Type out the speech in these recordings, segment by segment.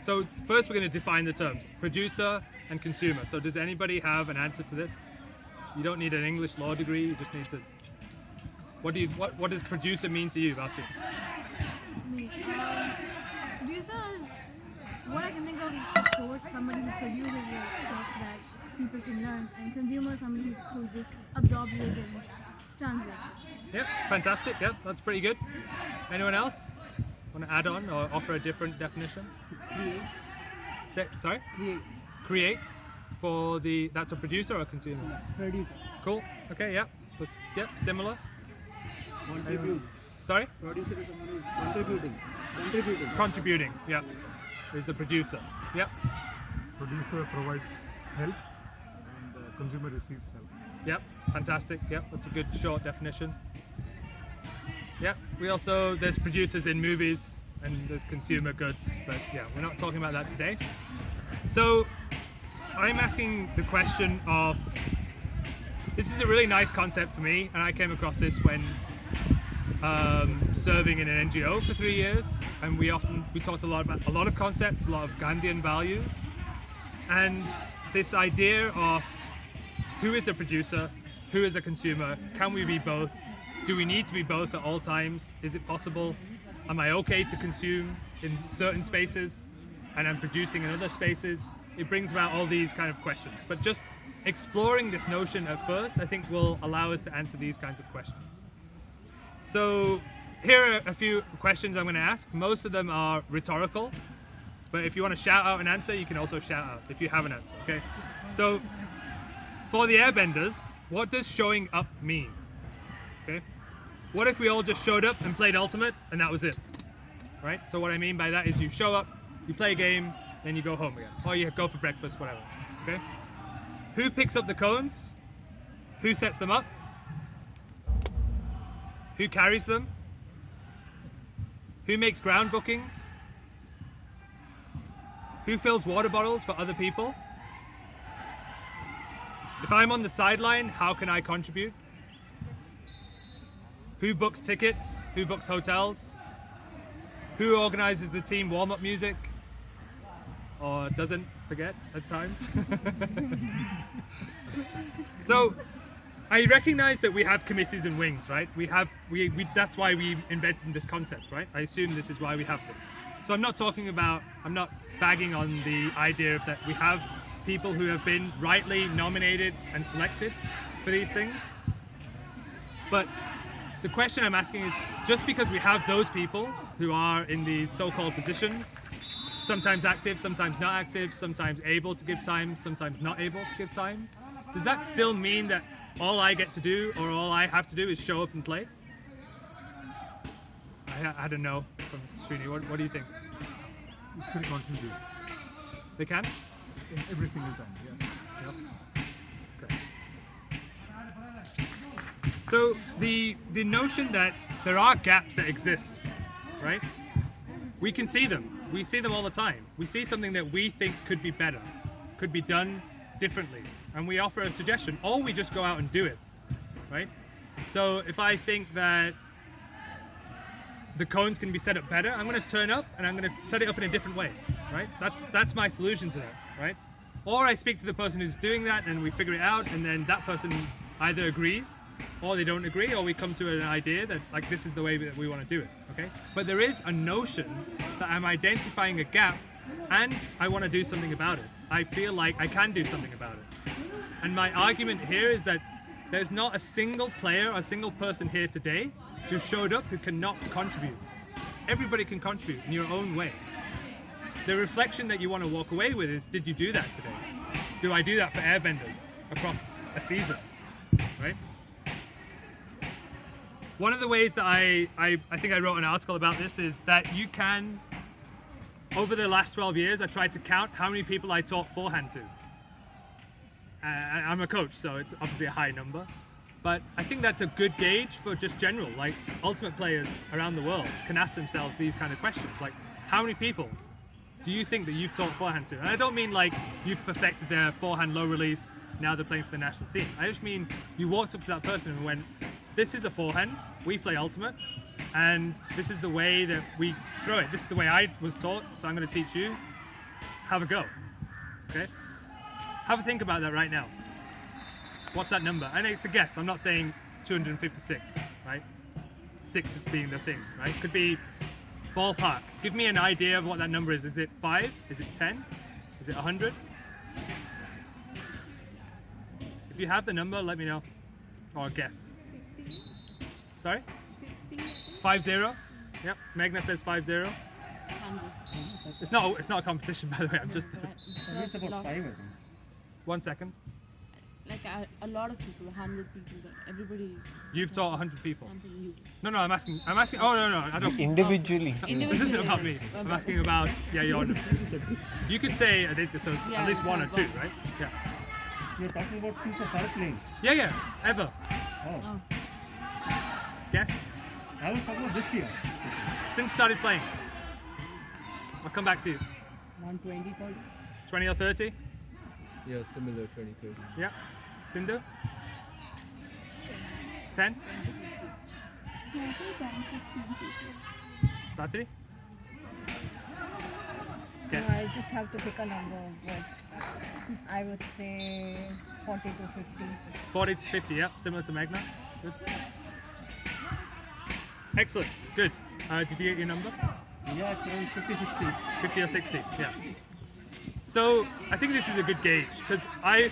So first we're going to define the terms, producer and consumer. So does anybody have an answer to this? You don't need an English law degree, you just need to... What does producer mean to you, Vasu? Producer is what I can think of is support, somebody who produces like stuff that people can learn, and consumer, somebody who just absorbs it and translates it. Yep, fantastic. Yep, that's pretty good. Anyone else want to add on or offer a different definition? Creates. Sorry? Creates. Creates that's a producer or a consumer? Producer. Cool. Okay. Yep. So yep, similar. Contribute. Sorry? Producer is someone who is contributing. Contributing. Yep. Is the producer. Yep. Producer provides help and the consumer receives help. Yep. Fantastic. Yep. That's a good short definition. Yep. There's producers in movies and there's consumer goods, but yeah, we're not talking about that today. So I'm asking the question of, this is a really nice concept for me, and I came across this when serving in an NGO for 3 years, and we talked a lot about a lot of concepts, a lot of Gandhian values, and this idea of who is a producer, who is a consumer, can we be both? Do we need to be both at all times? Is it possible? Am I okay to consume in certain spaces and I'm producing in other spaces? It brings about all these kind of questions, but just exploring this notion at first, I think will allow us to answer these kinds of questions. So here are a few questions I'm going to ask. Most of them are rhetorical, but if you want to shout out an answer, you can also shout out if you have an answer, okay? So for the Airbenders, what does showing up mean? Okay? What if we all just showed up and played Ultimate and that was it? Right? So what I mean by that is you show up, you play a game, then you go home again. Or you go for breakfast, whatever. Okay? Who picks up the cones? Who sets them up? Who carries them? Who makes ground bookings? Who fills water bottles for other people? If I'm on the sideline, how can I contribute? Who books tickets? Who books hotels? Who organizes the team warm-up music? Or doesn't forget at times? So I recognize that we have committees and wings, right? That's why we invented this concept, right? I assume this is why we have this. So I'm not bagging on the idea of that we have people who have been rightly nominated and selected for these things. But the question I'm asking is, just because we have those people who are in these so-called positions, sometimes active, sometimes not active, sometimes able to give time, sometimes not able to give time, does that still mean that all I get to do or all I have to do is show up and play? I don't know from Srini. What do you think? You still contribute They can? every single time. Yeah. Yep. Okay. So the notion that there are gaps that exist, right? We can see them. We see them all the time. We see something that we think could be better, could be done differently, and we offer a suggestion, or we just go out and do it, right? So if I think that the cones can be set up better, I'm going to turn up and I'm going to set it up in a different way, right? That's my solution to that, right? Or I speak to the person who's doing that and we figure it out, and then that person either agrees or they don't agree, or we come to an idea that like this is the way that we want to do it, okay? But there is a notion that I'm identifying a gap and I want to do something about it. I feel like I can do something about it. And my argument here is that there's not a single player, a single person here today who showed up who cannot contribute. Everybody can contribute in your own way. The reflection that you want to walk away with is, did you do that today? Do I do that for Airbenders across a season, right? One of the ways that I think I wrote an article about this is that you can, over the last 12 years, I tried to count how many people I taught forehand to. I'm a coach, so it's obviously a high number. But I think that's a good gauge for just general, like ultimate players around the world can ask themselves these kind of questions. Like, how many people do you think that you've taught forehand to? And I don't mean like you've perfected their forehand low release, now they're playing for the national team. I just mean you walked up to that person and went, this is a forehand, we play ultimate, and this is the way that we throw it. This is the way I was taught, so I'm going to teach you. have a go. Okay? Have a think about that right now. What's that number? And it's a guess. I'm not saying 256, right? 6 is being the thing, right? Could be ballpark. Give me an idea of what that number is. Is it 5? Is it 10? Is it 100? If you have the number, let me know. Or guess. 50. Sorry? 50. 50? Yep. Magna says 50. 100. It's not a competition, by the way. I'm just It's about 5, I think. 1 second. Like a lot of people, 100 people, everybody. You've taught 100 people. I'm saying you. No, I'm asking. Oh no, I don't. Individually. This isn't about me. I'm asking about your. You could say I did this at Yeah, least 1 or 2, right? Yeah. You're talking about since I started playing. Yeah. Ever. Oh. Guess. I was talking about this year. Since started playing. I'll come back to you. 120, 30. 20 or 30? Yeah, similar 2030. Yeah. Sindhu? 10? Ratri? Guess. I just have to pick a number, but I would say 40 to 50. 40 to 50, yeah. Similar to Magna. Good. Excellent. Good. Did you get your number? Yeah, it's around 50, 60. 50 or 60, yeah. So I think this is a good gauge because I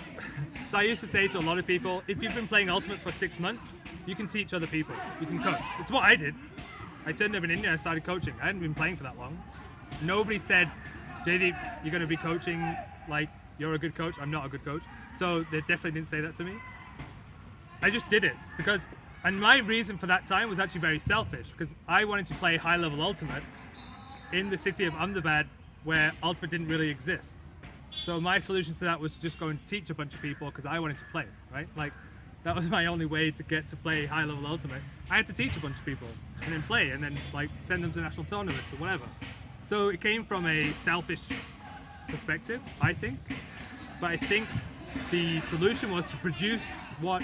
used to say to a lot of people, if you've been playing Ultimate for 6 months, you can teach other people. You can coach. It's what I did. I turned up in India and started coaching. I hadn't been playing for that long. Nobody said, Jaidip, you're going to be coaching like you're a good coach. I'm not a good coach. So they definitely didn't say that to me. I just did it because, and my reason for that time was actually very selfish because I wanted to play high-level Ultimate in the city of Ahmedabad where Ultimate didn't really exist. So my solution to that was just go and teach a bunch of people because I wanted to play, right? Like that was my only way to get to play high-level Ultimate. I had to teach a bunch of people and then play and then like send them to national tournaments or whatever. So it came from a selfish perspective, I think. But I think the solution was to produce what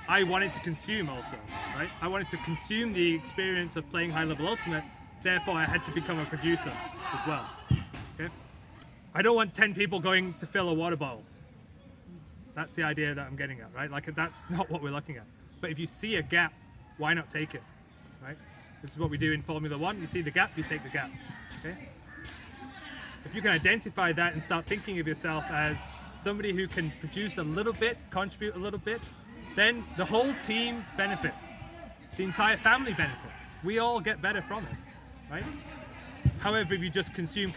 I wanted to consume also, right? I wanted to consume the experience of playing high-level Ultimate. Therefore, I had to become a producer as well. Okay? I don't want 10 people going to fill a water bottle. That's the idea that I'm getting at, right? Like that's not what we're looking at. But if you see a gap, why not take it, right? This is what we do in Formula One. You see the gap, you take the gap. Okay? If you can identify that and start thinking of yourself as somebody who can produce a little bit, contribute a little bit, then the whole team benefits. The entire family benefits. We all get better from it, right? However, if you just consume,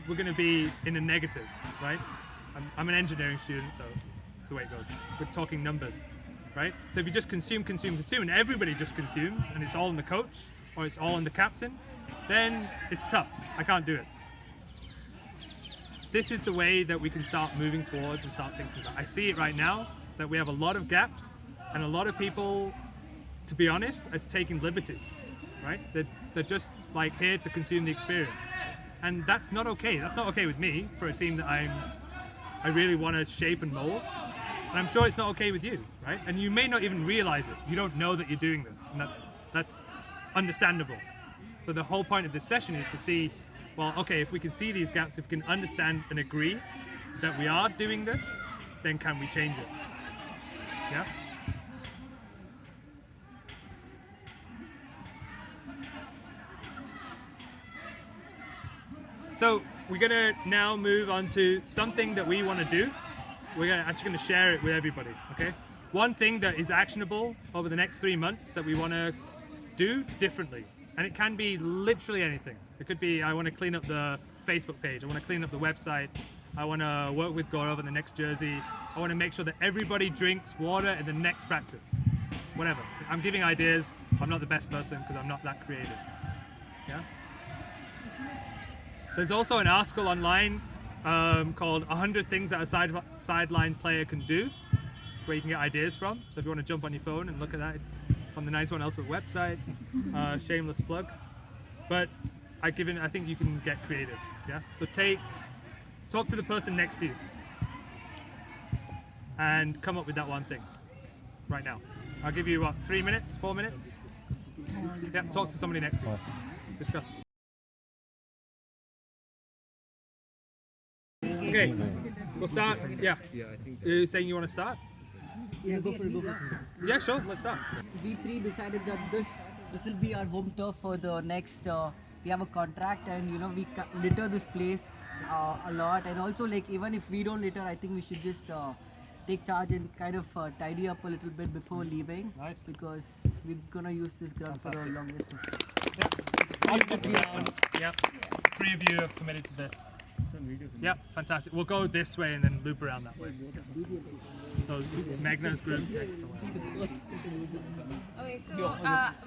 we're going to be in a negative, right? I'm an engineering student, so that's the way it goes. We're talking numbers, right? So if you just consume, and everybody just consumes, and it's all on the coach, or it's all on the captain, then it's tough. I can't do it. This is the way that we can start moving towards and start thinking about. I see it right now, that we have a lot of gaps, and a lot of people, to be honest, are taking liberties, right? They're just like here to consume the experience, and that's not okay. That's not okay with me for a team that I really want to shape and mold, and I'm sure it's not okay with you, right? And you may not even realize it. You don't know that you're doing this, and that's understandable. So the whole point of this session is to see, well, okay, if we can see these gaps, if we can understand and agree that we are doing this, then can we change it? Yeah. So we're gonna now move on to something that we want to do. We're actually gonna share it with everybody, okay? One thing that is actionable over the next 3 months that we want to do differently. And it can be literally anything. It could be, I want to clean up the Facebook page. I want to clean up the website. I want to work with Gaurav in the next jersey. I want to make sure that everybody drinks water in the next practice. Whatever. I'm giving ideas. I'm not the best person because I'm not that creative. Yeah. There's also an article online called 100 Things That a Sideline Player Can Do, where you can get ideas from. So if you want to jump on your phone and look at that, it's on the 91 Elspeth website. Shameless plug. But I think you can get creative. Yeah. So talk to the person next to you and come up with that one thing right now. I'll give you 3 minutes, 4 minutes. Yeah. Talk to somebody next to you. Discuss. Okay, we'll start. Yeah. Yeah, I think You saying you want to start? Yeah, go for it. Yeah, sure. Let's start. We three decided that this will be our home turf for the next. We have a contract, and we litter this place a lot. And also, like, even if we don't litter, I think we should just take charge and kind of tidy up a little bit before leaving. Nice. Because we're gonna use this ground for the longest. Yeah. Three of you have committed to this. Yep, fantastic. We'll go this way and then loop around that way. So Magna's group next to us. Okay, so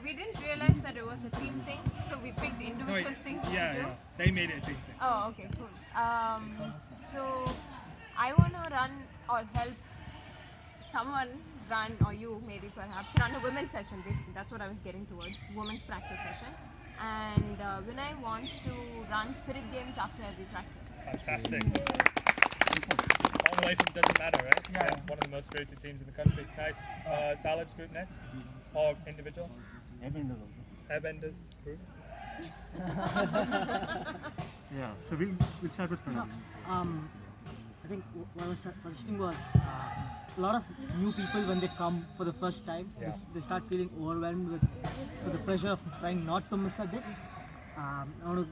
we didn't realize that it was a team thing, so we picked individual things to do. Yeah. They made it a team thing. Oh, okay, cool. So I want to run or help someone run, or you maybe perhaps, run a women's session basically. That's what I was getting towards, women's practice session. And Vinay wants to run spirit games after every practice. Fantastic. All the way from Doesn't Matter, right? Yeah. One of the most spirited teams in the country. Nice. Talib's group next? Or individual? Airbenders also. Airbenders group? Yeah. So we'll start with Pranam. I think what I was suggesting was a lot of new people when they come for the first time, they start feeling overwhelmed with the pressure of trying not to miss a disc. I want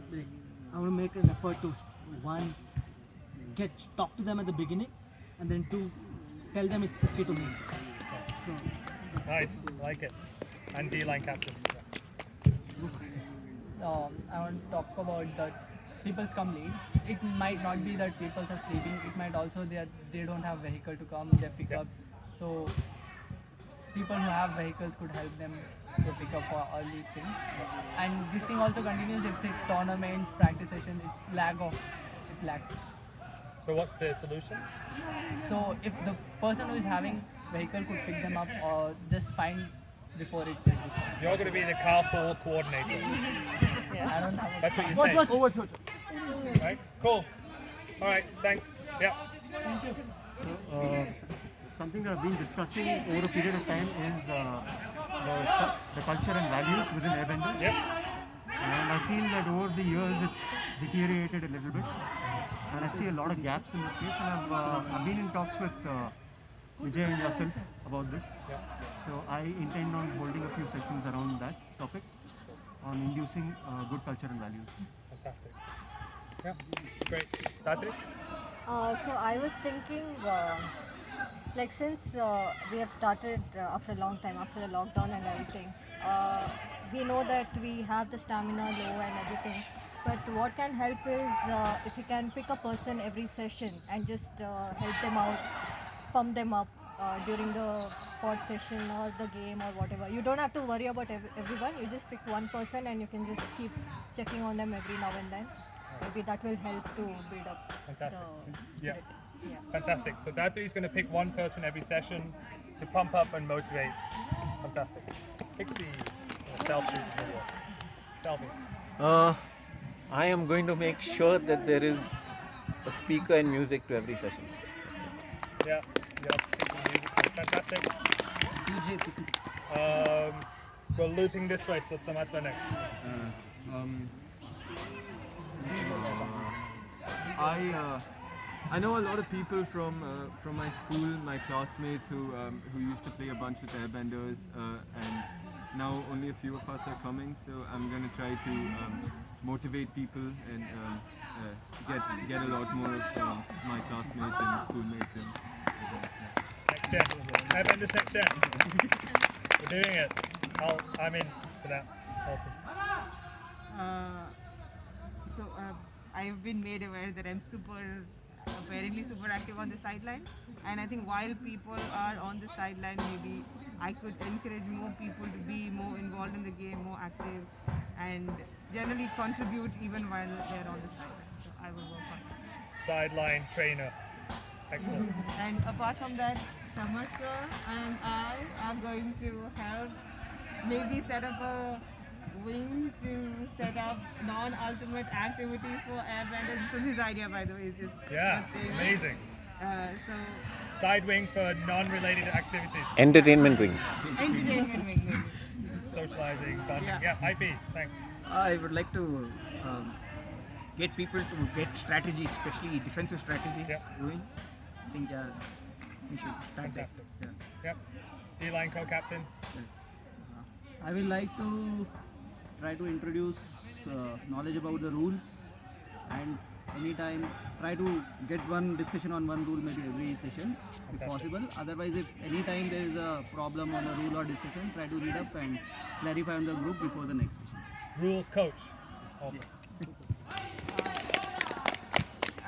to make an effort to one, talk to them at the beginning, and then two, tell them it's okay to miss. So Nice, like it. And D-line captain. I want to talk about that people come late. It might not be that people are sleeping. It might also that they don't have vehicle to come, their pickups. So people who have vehicles could help them to pick up for early thing. And this thing also continues if the tournaments, practice sessions, it lags. So what's the solution? So if the person who is having vehicle could pick them up or just find before it changes. You're going to be the carpool coordinator. I don't have That's what you're saying. watch. Right? Cool. All right, thanks. Yeah. Something that I've been discussing over a period of time is the culture and values within Airbenders. Yep. And I feel that over the years it's deteriorated a little bit. And I see a lot of gaps in this space. And I've been in talks with Vijay and yourself about this. Yeah. So I intend on holding a few sessions around that topic on inducing good culture and values. Fantastic. Yeah, great. Datri? So I was thinking, like since we have started after a long time, after the lockdown and everything, we know that we have the stamina low and everything. But what can help is if you can pick a person every session and just help them out, pump them up during the pod session or the game or whatever. You don't have to worry about everyone. You just pick one person and you can just keep checking on them every now and then. Maybe that will help to build up Fantastic. the Yeah. spirit. Yeah. Fantastic. So Datri's going to pick one person every session to pump up and motivate. Fantastic. Pixie, selfie video. Selfie. I am going to make sure that there is a speaker and music to every session. Yeah. Speaking music. Fantastic. DJ Pixie. We're looping this way, so Samatva next. I know a lot of people from my school, my classmates who used to play a bunch with Airbenders, and now only a few of us are coming. So I'm going to try to motivate people and get a lot more of my classmates and schoolmates in. Next gen. Airbenders next gen. We're doing it. I'm in for that. Awesome. So I've been made aware that I'm apparently super active on the sideline, and I think while people are on the sideline, maybe I could encourage more people to be more involved in the game, more active, and generally contribute even while they're on the sideline. So I will work on it. Sideline trainer. Excellent. And apart from that, Samartha and I are going to help maybe set up a wing to set up non-ultimate activities for Airbenders. This is his idea, by the way. It's just Amazing. so Side wing for non-related activities. Entertainment wing. entertainment wing, maybe. Socializing, bonding. Yeah, IP. Thanks. I would like to get people to get strategies, especially defensive strategies going. I think we should start that. Fantastic. Yep. D-line co-captain. I will like to try to introduce knowledge about the rules, and anytime try to get one discussion on one rule maybe every session if possible. Otherwise, if anytime there is a problem on a rule or discussion, try to read up and clarify on the group before the next session. Rules coach. Awesome.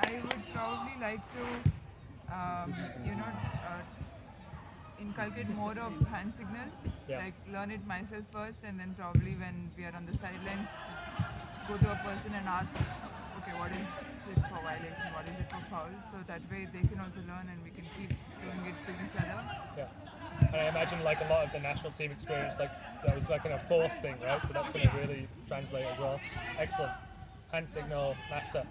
I would probably like to, inculcate more of hand signals. Like learn it myself first, and then probably when we are on the sidelines, just go to a person and ask, okay, what is it for violation? What is it for foul? So that way they can also learn, and we can keep doing it to each other. Yeah. And I imagine like a lot of the national team experience, like that was like a force thing, right? So that's going to really translate as well. Excellent. Hand signal master.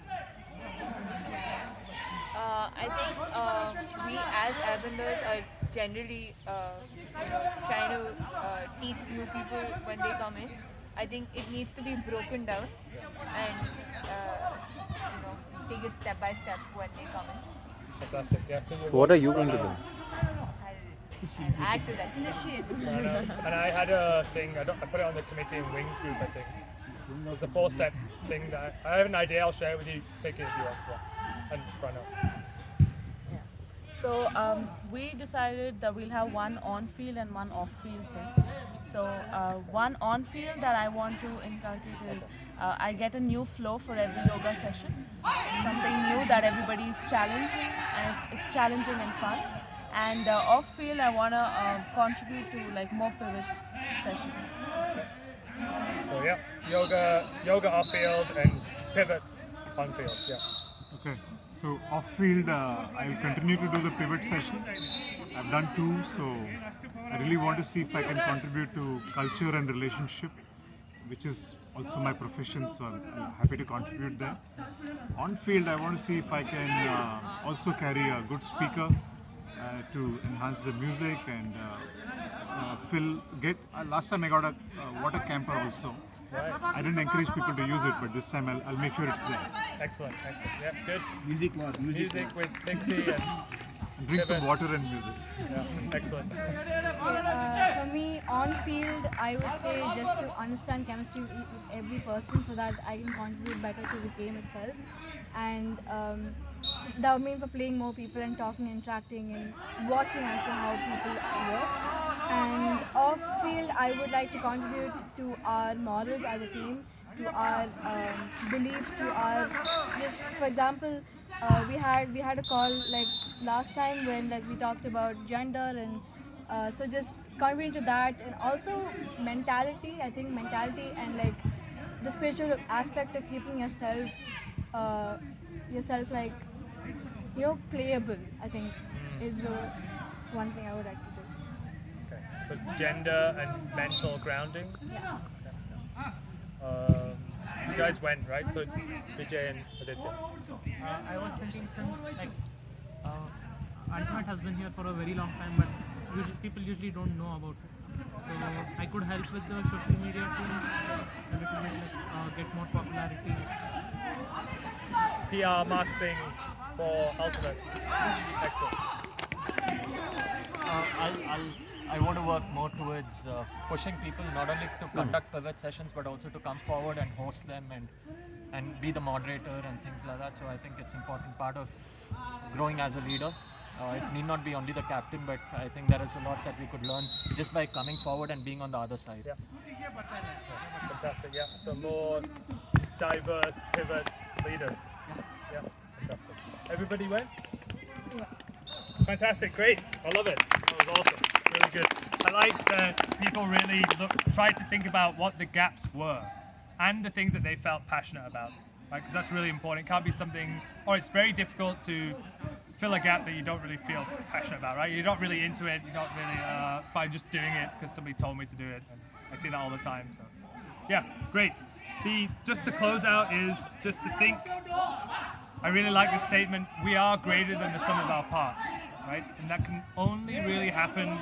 I think we as Airbenders are generally trying to teach new people when they come in. I think it needs to be broken down and take it step by step when they come in. Fantastic. Yeah. So what are you going to do? I'll add to that. Initiate. And I had a thing. I put it on the committee and wings group. I think it was a 4-step thing that I have an idea. I'll share it with you. Take it if you want. Yeah. And run out. So we decided that we'll have one on-field and one off-field thing. So one on-field that I want to inculcate is I get a new flow for every yoga session. Something new that everybody is challenging, and it's challenging and fun. And off-field, I want to contribute to like more pivot sessions. So yeah, yoga off-field and pivot on-field. Yeah. Okay. So off-field, I will continue to do the pivot sessions. I've done 2, so I really want to see if I can contribute to culture and relationship, which is also my profession, so I'm happy to contribute there. On-field, I want to see if I can also carry a good speaker to enhance the music and last time I got a water camper also. Right. I didn't encourage people to use it, but this time I'll make sure it's there. Excellent. Yeah, good. Music with Dixie and drink some water and music. Yeah, excellent. For me, on field, I would say just to understand chemistry with every person so that I can contribute better to the game itself. And that would mean for playing more people and talking, interacting, and watching also how people work. And off field, I would like to contribute to our morals as a team, to our beliefs, to our just for example, we had a call like last time when like we talked about gender and so just contributing to that, and also mentality. I think mentality and like the spiritual aspect of keeping yourself like playable. I think is one thing I would like to do. So gender and mental grounding. Yeah. You guys went, right? So it's Vijay and Aditya. I was thinking since Ultimate has been here for a very long time, but people usually don't know about it. So I could help with the social media to a little bit get more popularity. PR marketing for Ultimate. Excellent. I want to work more towards pushing people not only to conduct pivot sessions but also to come forward and host them and be the moderator and things like that. So I think it's an important part of growing as a leader. It need not be only the captain, but I think there is a lot that we could learn just by coming forward and being on the other side. Yeah. Fantastic. Yeah. So more diverse pivot leaders. Yeah. Fantastic. Everybody went? Yeah. Fantastic. Great. I love it. That was awesome. Really good. I like that people really tried to think about what the gaps were and the things that they felt passionate about, right? Because that's really important. It can't be something, or it's very difficult to fill a gap that you don't really feel passionate about, right? You're not really into it. You're not really by just doing it because somebody told me to do it. And I see that all the time. So, yeah, great. Just the closeout is just to think. I really like the statement. We are greater than the sum of our parts, right? And that can only really happen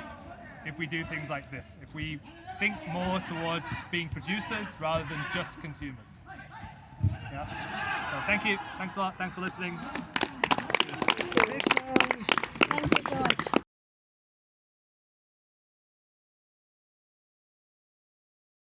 if we do things like this. If we think more towards being producers rather than just consumers. Yeah. So Thank you. Thanks a lot. Thanks for listening.